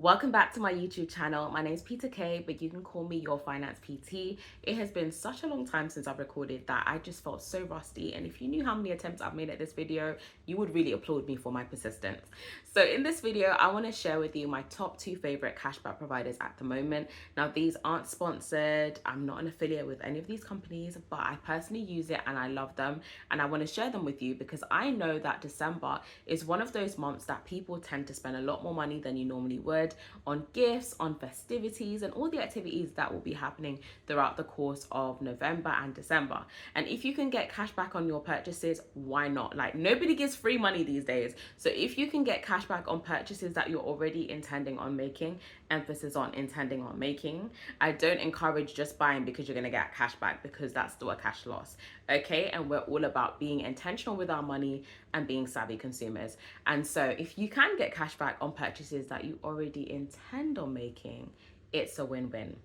Welcome back to my YouTube channel. My name is Peter K, but you can call me your finance PT. It has been such a long time since I've recorded that I just felt so rusty. And if you knew how many attempts I've made at this video, you would really applaud me for my persistence. So in this video, I want to share with you my top 2 favorite cashback providers at the moment. Now, these aren't sponsored. I'm not an affiliate with any of these companies, but I personally use it and I love them. And I want to share them with you because I know that December is one of those months that people tend to spend a lot more money than you normally would on gifts, on festivities, and all the activities that will be happening throughout the course of November and December. And if you can get cash back on your purchases, why not? Like, nobody gives free money these days. So if you can get cash back on purchases that you're already intending on making, emphasis on intending on making, I don't encourage just buying because you're going to get cash back, because that's still a cash loss. Okay, and we're all about being intentional with our money and being savvy consumers. And so if you can get cash back on purchases that you already intend on making, it's a win-win.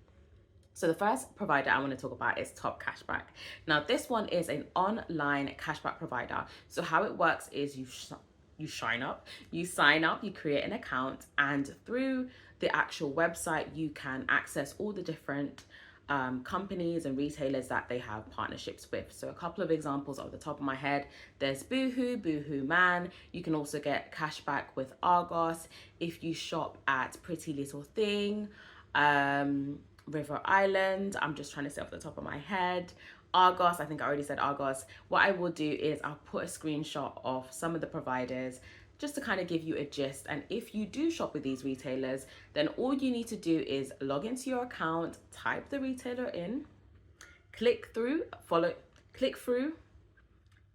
So the first provider I want to talk about is Topcashback. Now, this one is an online cashback provider. So how it works is you sign up, you create an account, and through the actual website, you can access all the different companies and retailers that they have partnerships with. So a couple of examples off the top of my head, there's Boohoo Man. You can also get cashback with Argos if you shop at Pretty Little Thing, River Island. I'm just trying to say off the top of my head. Argos, I think I already said Argos. What I will do is I'll put a screenshot of some of the providers just to kind of give you a gist. And if you do shop with these retailers, then all you need to do is log into your account, type the retailer in, click through,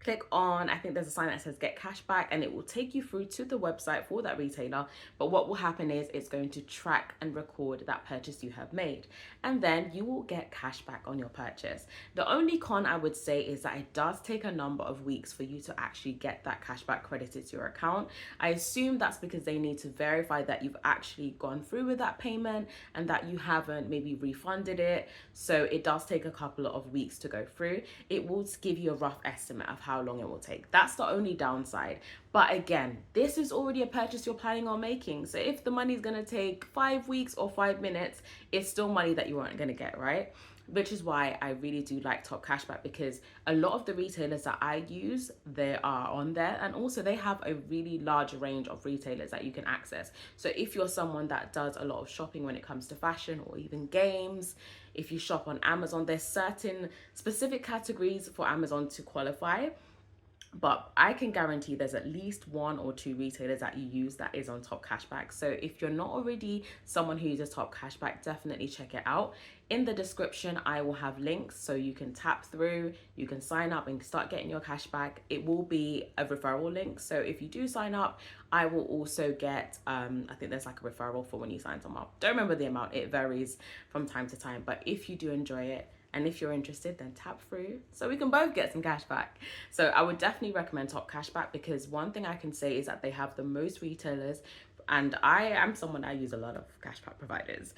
click on, I think there's a sign that says get cash back, and it will take you through to the website for that retailer. But what will happen is it's going to track and record that purchase you have made, and then you will get cash back on your purchase. The only con I would say is that it does take a number of weeks for you to actually get that cash back credited to your account. I assume that's because they need to verify that you've actually gone through with that payment and that you haven't maybe refunded it. So it does take a couple of weeks to go through. It will give you a rough estimate of how long it will take. That's the only downside. But again, this is already a purchase you're planning on making. So if the money's going to take 5 weeks or 5 minutes, it's still money that you aren't going to get, right? Which is why I really do like Topcashback, because a lot of the retailers that I use, they are on there, and also they have a really large range of retailers that you can access. So if you're someone that does a lot of shopping when it comes to fashion or even games, if you shop on Amazon, there's certain specific categories for Amazon to qualify. But I can guarantee there's at least 1 or 2 retailers that you use that is on Topcashback. So if you're not already someone who uses Topcashback, definitely check it out. In the description, I will have links so you can tap through, you can sign up and start getting your cash back. It will be a referral link. So if you do sign up, I will also get, I think there's like a referral for when you sign them up. Don't remember the amount, it varies from time to time. But if you do enjoy it, and if you're interested, then tap through so we can both get some cash back. So I would definitely recommend Topcashback, because one thing I can say is that they have the most retailers, and I am someone that use a lot of cashback providers.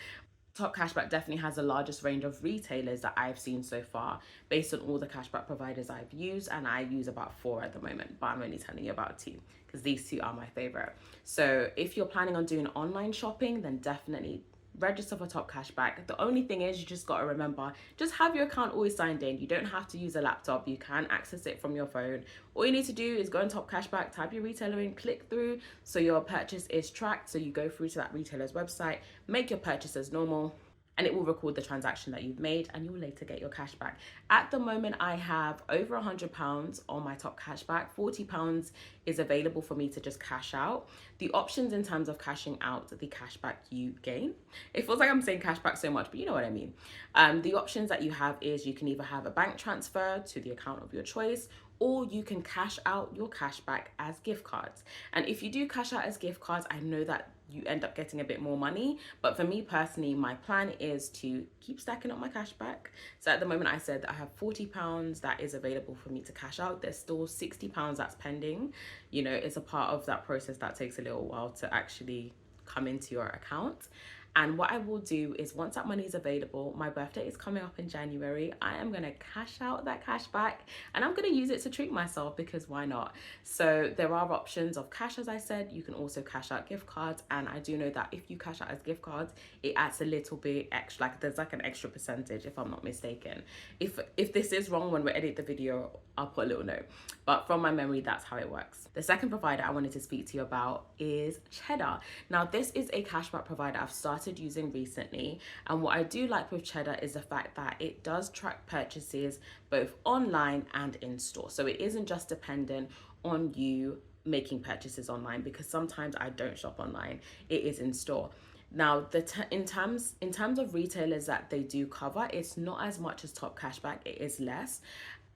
Topcashback definitely has the largest range of retailers that I've seen so far, based on all the cashback providers I've used, and I use about 4 at the moment, but I'm only telling you about 2 because these 2 are my favorite. So if you're planning on doing online shopping, then definitely register for Topcashback. The only thing is, you just got to remember, just have your account always signed in. You don't have to use a laptop, you can access it from your phone. All you need to do is go on Topcashback, type your retailer in, click through so your purchase is tracked. So you go through to that retailer's website, make your purchase as normal, and it will record the transaction that you've made, and you will later get your cash back. At the moment, I have over £100 on my Topcashback. £40 is available for me to just cash out. The options in terms of cashing out the cashback you gain, it feels like I'm saying cashback so much, but you know what I mean. The options that you have is you can either have a bank transfer to the account of your choice, or you can cash out your cashback as gift cards. And if you do cash out as gift cards, I know that you end up getting a bit more money. But for me personally, my plan is to keep stacking up my cashback. So at the moment, I said that I have £40 that is available for me to cash out. There's still £60 that's pending. You know, it's a part of that process that takes a little while to actually come into your account. And what I will do is once that money is available, my birthday is coming up in January, I am going to cash out that cash back and I'm going to use it to treat myself, because why not? So there are options of cash, as I said. You can also cash out gift cards, and I do know that if you cash out as gift cards, it adds a little bit extra, like there's like an extra percentage if I'm not mistaken. If this is wrong, when we edit the video, I'll put a little note, but from my memory, that's how it works. The second provider I wanted to speak to you about is Cheddar. Now this is a cashback provider I've started using recently, and what I do like with Cheddar is the fact that it does track purchases both online and in store. So it isn't just dependent on you making purchases online, because sometimes I don't shop online, it is in store. Now, in terms of retailers that they do cover, it's not as much as Topcashback, it is less,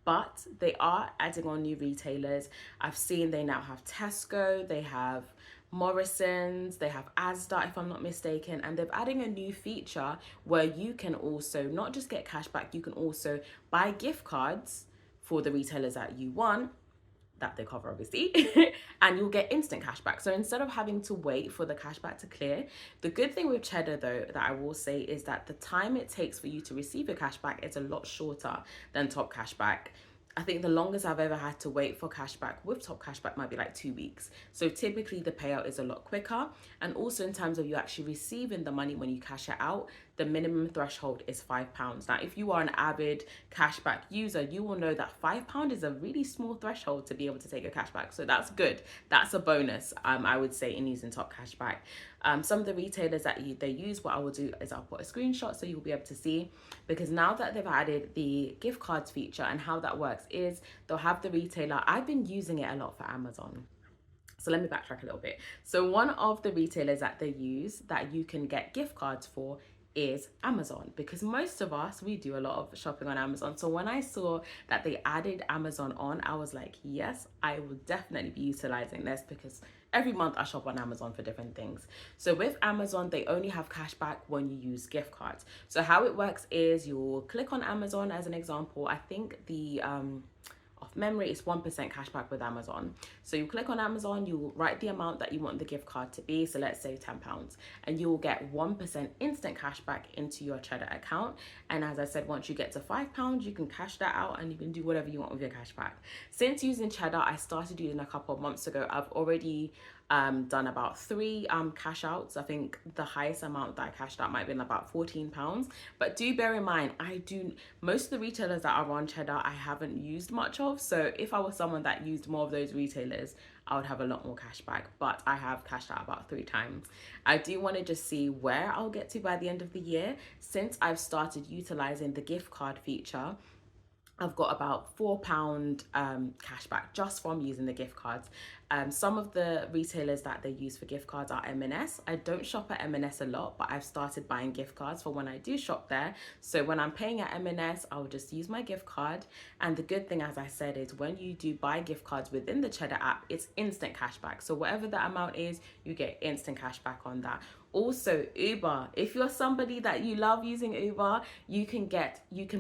but they are adding on new retailers. I've seen they now have Tesco, they have Morrison's, they have Asda, if I'm not mistaken, and they're adding a new feature where you can also not just get cashback, you can also buy gift cards for the retailers that you want, that they cover obviously, and you'll get instant cashback. So instead of having to wait for the cashback to clear, the good thing with Cheddar though that I will say is that the time it takes for you to receive your cashback is a lot shorter than Topcashback. I think the longest I've ever had to wait for cashback with Topcashback might be like 2 weeks. So typically the payout is a lot quicker. And also in terms of you actually receiving the money when you cash it out, the minimum threshold is £5. Now, if you are an avid cashback user, you will know that £5 is a really small threshold to be able to take a cashback. So that's good. That's a bonus, I would say, in using Topcashback. Some of the retailers that they use, what I will do is I'll put a screenshot so you'll be able to see, because now that they've added the gift cards feature, and how that works is they'll have the retailer. I've been using it a lot for Amazon. So let me backtrack a little bit. So one of the retailers that they use that you can get gift cards for is Amazon, because most of us, we do a lot of shopping on Amazon. So when I saw that they added Amazon on, I was like, yes, I will definitely be utilizing this, because every month I shop on Amazon for different things. So with Amazon, they only have cashback when you use gift cards. So how it works is you'll click on Amazon as an example. I think the off memory, it's 1% cashback with Amazon. So you click on Amazon, you write the amount that you want the gift card to be. So let's say £10, and you will get 1% instant cashback into your Cheddar account. And as I said, once you get to £5, you can cash that out and you can do whatever you want with your cashback. Since using Cheddar, I started using a couple of months ago. I've already done about 3 cash outs. I think the highest amount that I cashed out might have been about £14. But do bear in mind, most of the retailers that are on Cheddar I haven't used much of. So if I was someone that used more of those retailers, I would have a lot more cash back, but I have cashed out about 3 times. I do want to just see where I'll get to by the end of the year. Since I've started utilizing the gift card feature, I've got about £4 cashback just from using the gift cards. Some of the retailers that they use for gift cards are M&S. I don't shop at M&S a lot, but I've started buying gift cards for when I do shop there. So when I'm paying at M&S, I'll just use my gift card. And the good thing, as I said, is when you do buy gift cards within the Cheddar app, it's instant cashback. So whatever the amount is, you get instant cashback on that. Also, Uber. If you're somebody that you love using Uber, you can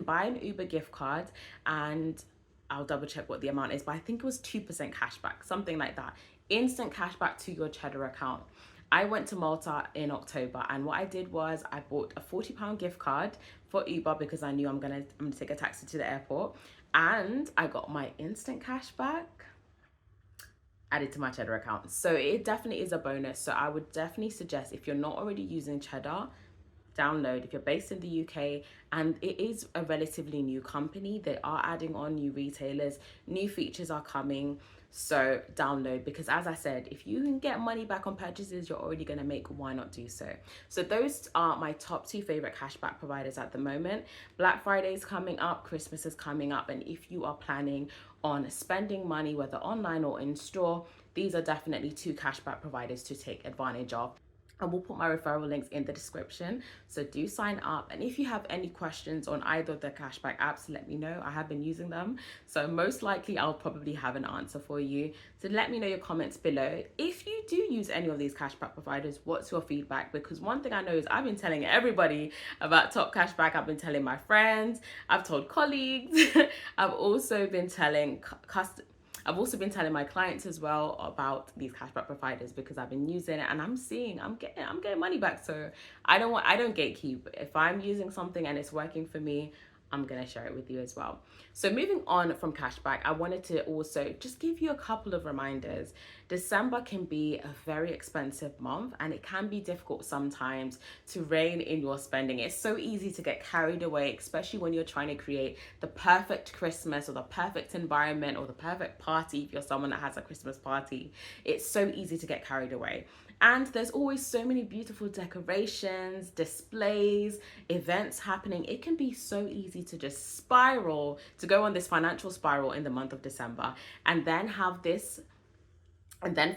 buy an Uber gift card, and I'll double check what the amount is, but I think it was 2% cashback, something like that. Instant cashback to your Cheddar account. I went to Malta in October, and what I did was I bought a £40 gift card for Uber because I knew I'm gonna take a taxi to the airport, and I got my instant cashback added to my Cheddar account. So it definitely is a bonus. So I would definitely suggest, if you're not already using Cheddar, download. If you're based in the UK, and it is a relatively new company, they are adding on new retailers, new features are coming. So download, because as I said, if you can get money back on purchases you're already going to make, why not do so? So those are my top 2 favorite cashback providers at the moment. Black Friday is coming up, Christmas is coming up, and if you are planning on spending money, whether online or in store, these are definitely 2 cashback providers to take advantage of. And we'll put my referral links in the description, so do sign up. And if you have any questions on either of the cashback apps, let me know. I have been using them, so most likely I'll probably have an answer for you. So let me know your comments below. If you do use any of these cashback providers, what's your feedback? Because one thing I know is I've been telling everybody about Topcashback. I've been telling my friends, I've told colleagues, I've also been telling I've also been telling my clients as well about these cashback providers because I've been using it and I'm getting money back. So I don't gatekeep. If I'm using something and it's working for me, I'm going to share it with you as well. So moving on from cashback, I wanted to also just give you a couple of reminders. December can be a very expensive month and it can be difficult sometimes to rein in your spending. It's so easy to get carried away, especially when you're trying to create the perfect Christmas or the perfect environment or the perfect party if you're someone that has a Christmas party. It's so easy to get carried away. And there's always so many beautiful decorations, displays, events happening. It can be so easy to just spiral, to go on this financial spiral in the month of December and then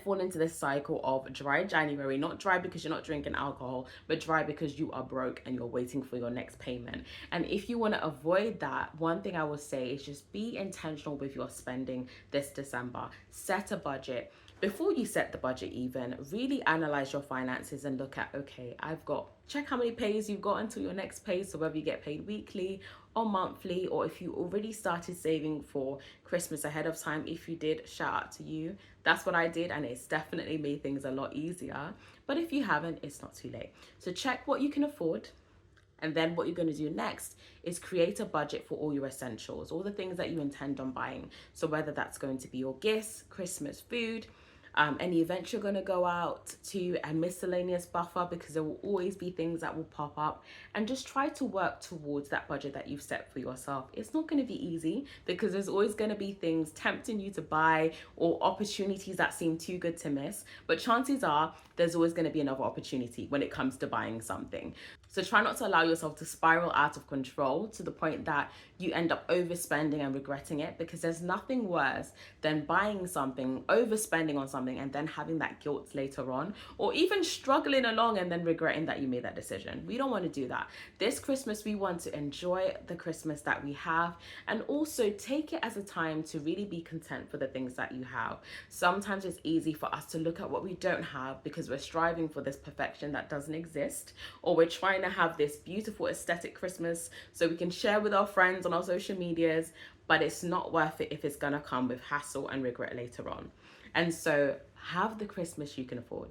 fall into this cycle of dry January. Not dry because you're not drinking alcohol, but dry because you are broke and you're waiting for your next payment. And if you want to avoid that, one thing I would say is just be intentional with your spending this December. Set a budget. Before you set the budget, even really analyze your finances and look at, okay, check how many pays you've got until your next pay. So whether you get paid weekly or monthly, or if you already started saving for Christmas ahead of time, if you did, shout out to you. That's what I did, and it's definitely made things a lot easier. But if you haven't, it's not too late. So check what you can afford. And then what you're going to do next is create a budget for all your essentials, all the things that you intend on buying. So whether that's going to be your gifts, Christmas food, any events you're going to go out to, a miscellaneous buffer, because there will always be things that will pop up, and just try to work towards that budget that you've set for yourself. It's not going to be easy because there's always going to be things tempting you to buy or opportunities that seem too good to miss, but chances are there's always going to be another opportunity when it comes to buying something. So try not to allow yourself to spiral out of control to the point that you end up overspending and regretting it, because there's nothing worse than buying something, overspending on something, and then having that guilt later on, or even struggling along and then regretting that you made that decision. We don't want to do that. This Christmas, we want to enjoy the Christmas that we have and also take it as a time to really be content for the things that you have. Sometimes it's easy for us to look at what we don't have because we're striving for this perfection that doesn't exist, or we're trying to have this beautiful aesthetic Christmas so we can share with our friends on our social medias, but it's not worth it if it's gonna come with hassle and regret later on. And so have the Christmas you can afford.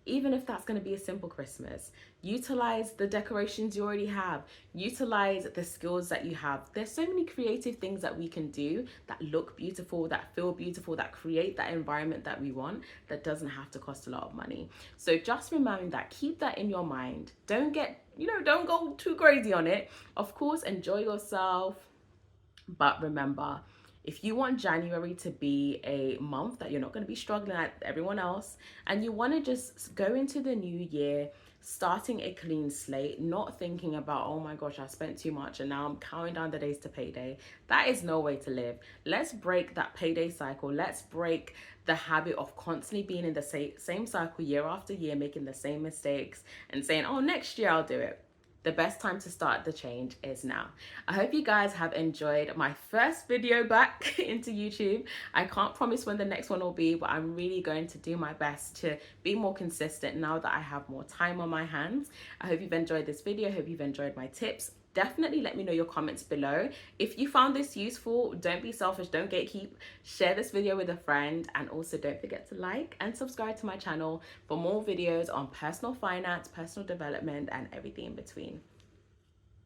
Even if that's going to be a simple Christmas, utilize the decorations you already have, utilize the skills that you have. There's so many creative things that we can do that look beautiful, that feel beautiful, that create that environment that we want, that doesn't have to cost a lot of money. So just remembering that, keep that in your mind. Don't go too crazy on it. Of course, enjoy yourself, but remember, if you want January to be a month that you're not going to be struggling like everyone else, and you want to just go into the new year starting a clean slate, not thinking about, oh my gosh, I spent too much and now I'm counting down the days to payday, that is no way to live. Let's break that payday cycle. Let's break the habit of constantly being in the same cycle year after year, making the same mistakes and saying, oh, next year I'll do it. The best time to start the change is now. I hope you guys have enjoyed my first video back into YouTube. I can't promise when the next one will be, but I'm really going to do my best to be more consistent now that I have more time on my hands. I hope you've enjoyed this video. I hope you've enjoyed my tips. Definitely let me know your comments below. If you found this useful, don't be selfish, don't gatekeep. Share this video with a friend, and also don't forget to like and subscribe to my channel for more videos on personal finance, personal development, and everything in between.